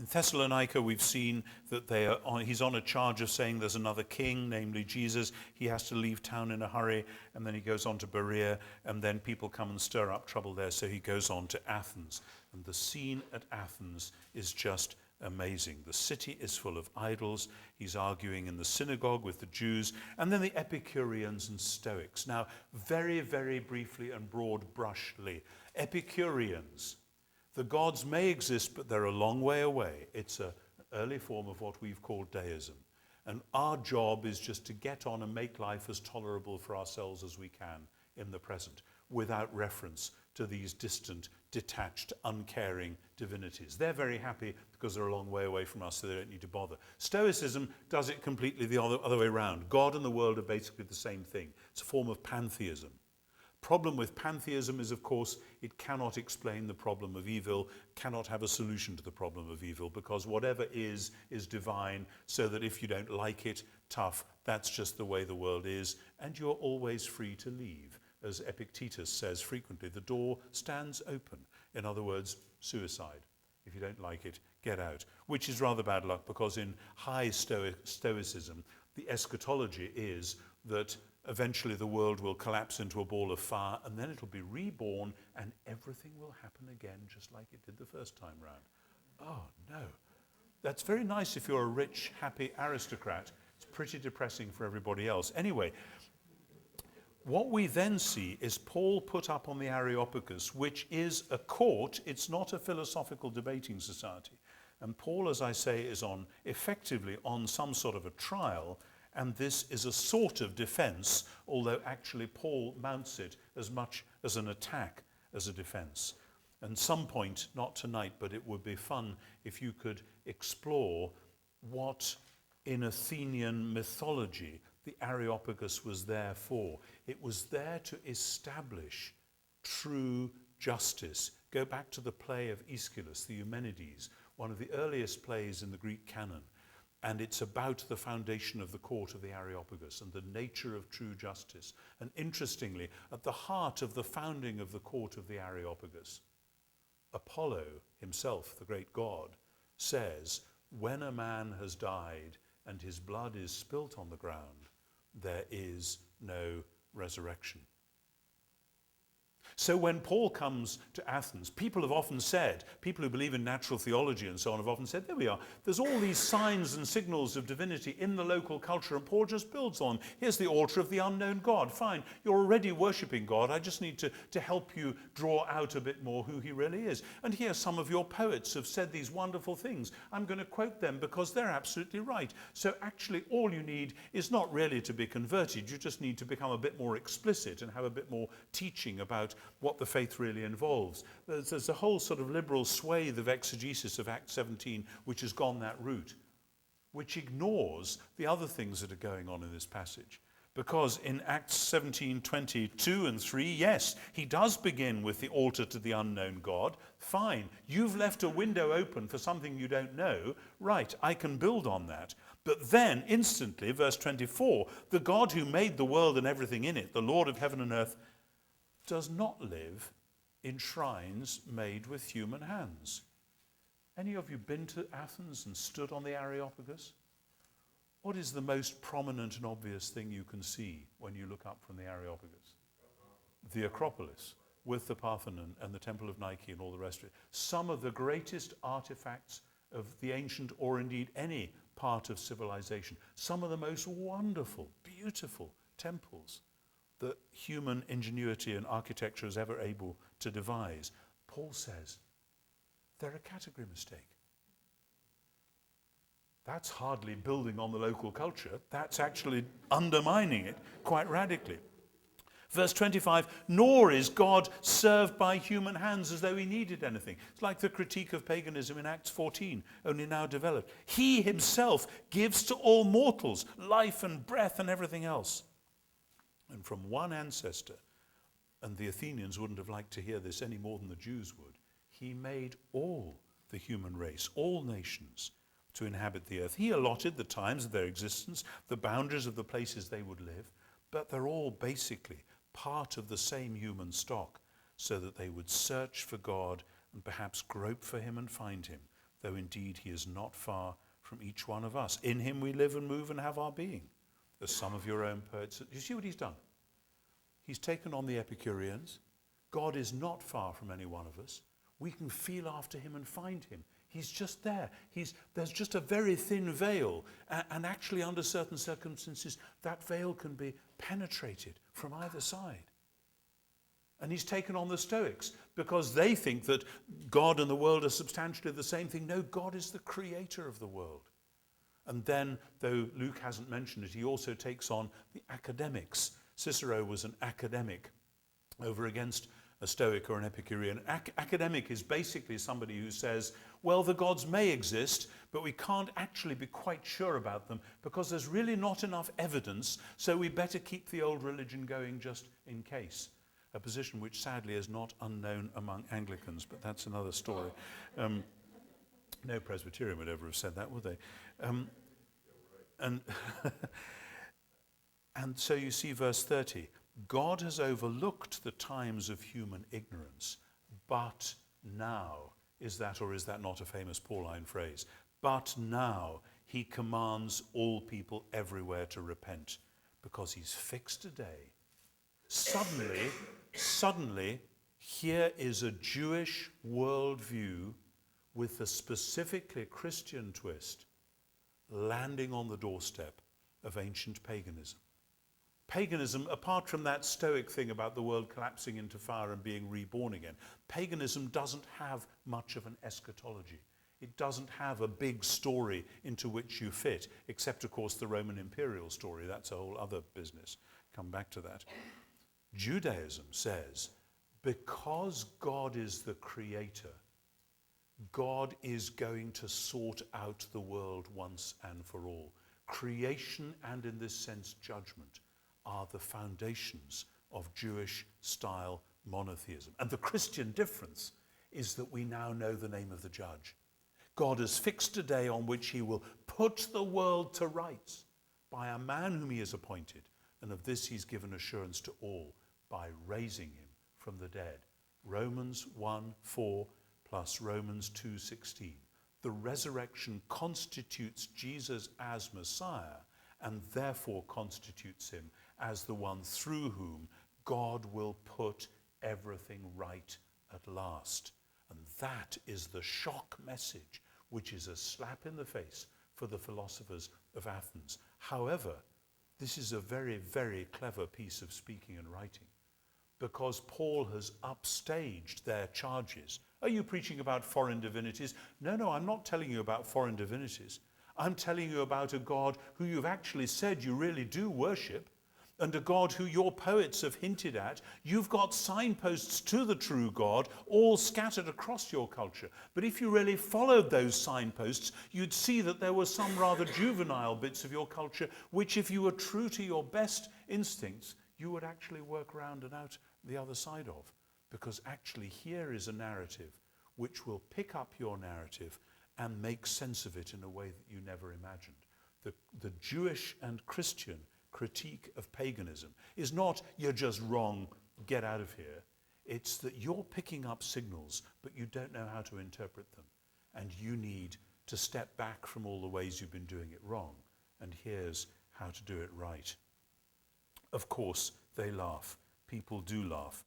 In Thessalonica, we've seen that he's on a charge of saying there's another king, namely Jesus. He has to leave town in a hurry, and then he goes on to Berea, and then people come and stir up trouble there, so he goes on to Athens. And the scene at Athens is just amazing. The city is full of idols. He's arguing in the synagogue with the Jews, and then the Epicureans and Stoics. Now, very, very briefly and broad brushly, Epicureans, the gods may exist, but they're a long way away. It's an early form of what we've called deism. And our job is just to get on and make life as tolerable for ourselves as we can in the present, without reference to these distant, detached, uncaring divinities. They're very happy because they're a long way away from us, so they don't need to bother. Stoicism does it completely the other way around. God and the world are basically the same thing. It's a form of pantheism. Problem with pantheism is, of course, it cannot explain the problem of evil, cannot have a solution to the problem of evil, because whatever is divine, so that if you don't like it, tough, that's just the way the world is, and you're always free to leave. As Epictetus says frequently, the door stands open. In other words, suicide. If you don't like it, get out. Which is rather bad luck, because in high Stoicism, the eschatology is that eventually the world will collapse into a ball of fire, and then it'll be reborn, and everything will happen again just like it did the first time round. Oh, no. That's very nice if you're a rich, happy aristocrat. It's pretty depressing for everybody else. Anyway, what we then see is Paul put up on the Areopagus, which is a court. It's not a philosophical debating society. And Paul, as I say, is effectively on some sort of a trial, and this is a sort of defense, although actually Paul mounts it as much as an attack as a defense. And some point, not tonight, but it would be fun if you could explore what in Athenian mythology the Areopagus was there for. It was there to establish true justice. Go back to the play of Aeschylus, the Eumenides, one of the earliest plays in the Greek canon. And it's about the foundation of the court of the Areopagus and the nature of true justice. And interestingly, at the heart of the founding of the court of the Areopagus, Apollo himself, the great god, says, when a man has died and his blood is spilt on the ground, there is no resurrection. So when Paul comes to Athens, people have often said, people who believe in natural theology and so on have often said, there we are, there's all these signs and signals of divinity in the local culture, and Paul just builds on. Here's the altar of the unknown God. Fine, you're already worshipping God. I just need to help you draw out a bit more who he really is. And here some of your poets have said these wonderful things. I'm going to quote them because they're absolutely right. So actually all you need is not really to be converted. You just need to become a bit more explicit and have a bit more teaching about what the faith really involves. There's a whole sort of liberal swathe of exegesis of Acts 17 which has gone that route, which ignores the other things that are going on in this passage. Because in Acts 17:22 and 3, yes, he does begin with the altar to the unknown God. Fine, you've left a window open for something you don't know. Right, I can build on that. But then, instantly, verse 24, the God who made the world and everything in it, the Lord of heaven and earth, does not live in shrines made with human hands. Any of you been to Athens and stood on the Areopagus? What is the most prominent and obvious thing you can see when you look up from the Areopagus? The Acropolis, with the Parthenon and the Temple of Nike and all the rest of it. Some of the greatest artifacts of the ancient, or indeed any part of civilization. Some of the most wonderful, beautiful temples that human ingenuity and architecture is ever able to devise. Paul says they're a category mistake. That's hardly building on the local culture. That's actually undermining it quite radically. Verse 25, nor is God served by human hands as though he needed anything. It's like the critique of paganism in Acts 14, only now developed. He himself gives to all mortals life and breath and everything else. And from one ancestor, and the Athenians wouldn't have liked to hear this any more than the Jews would, he made all the human race, all nations, to inhabit the earth. He allotted the times of their existence, the boundaries of the places they would live, but they're all basically part of the same human stock, so that they would search for God and perhaps grope for him and find him. though indeed he is not far from each one of us. In him we live and move and have our being. As some of your own poets, you see what he's done? He's taken on the Epicureans. God is not far from any one of us. We can feel after him and find him. He's just there. There's just a very thin veil. And actually, under certain circumstances, that veil can be penetrated from either side. And he's taken on the Stoics because they think that God and the world are substantially the same thing. No, God is the creator of the world. And then, though Luke hasn't mentioned it, he also takes on the academics. Cicero was an academic over against a Stoic or an Epicurean. Academic is basically somebody who says, well, the gods may exist, but we can't actually be quite sure about them because there's really not enough evidence, so we better keep the old religion going just in case. A position which sadly is not unknown among Anglicans, but that's another story. No Presbyterian would ever have said that, would they? And so you see verse 30. God has overlooked the times of human ignorance, but now, is that not a famous Pauline phrase? But now he commands all people everywhere to repent, because he's fixed a day. Suddenly, here is a Jewish worldview with a specifically Christian twist landing on the doorstep of ancient paganism. Paganism, apart from that Stoic thing about the world collapsing into fire and being reborn again, paganism doesn't have much of an eschatology. It doesn't have a big story into which you fit, except, of course, the Roman imperial story. That's a whole other business. Come back to that. Judaism says, because God is the creator, God is going to sort out the world once and for all. Creation and, in this sense, judgment are the foundations of Jewish-style monotheism. And the Christian difference is that we now know the name of the judge. God has fixed a day on which he will put the world to rights by a man whom he has appointed, and of this he's given assurance to all by raising him from the dead. Romans 1:4 plus Romans 2:16. The resurrection constitutes Jesus as Messiah and therefore constitutes him as the one through whom God will put everything right at last. And that is the shock message, which is a slap in the face for the philosophers of Athens. However, this is a very, very clever piece of speaking and writing, because Paul has upstaged their charges. Are you preaching about foreign divinities? No, I'm not telling you about foreign divinities. I'm telling you about a God who you've actually said you really do worship, and a God who your poets have hinted at. You've got signposts to the true God all scattered across your culture. But if you really followed those signposts, you'd see that there were some rather juvenile bits of your culture which, if you were true to your best instincts, you would actually work round and out the other side of. Because actually here is a narrative which will pick up your narrative and make sense of it in a way that you never imagined. The Jewish and Christian critique of paganism is not, you're just wrong, get out of here. It's that you're picking up signals, but you don't know how to interpret them. And you need to step back from all the ways you've been doing it wrong. And here's how to do it right. Of course, they laugh. People do laugh.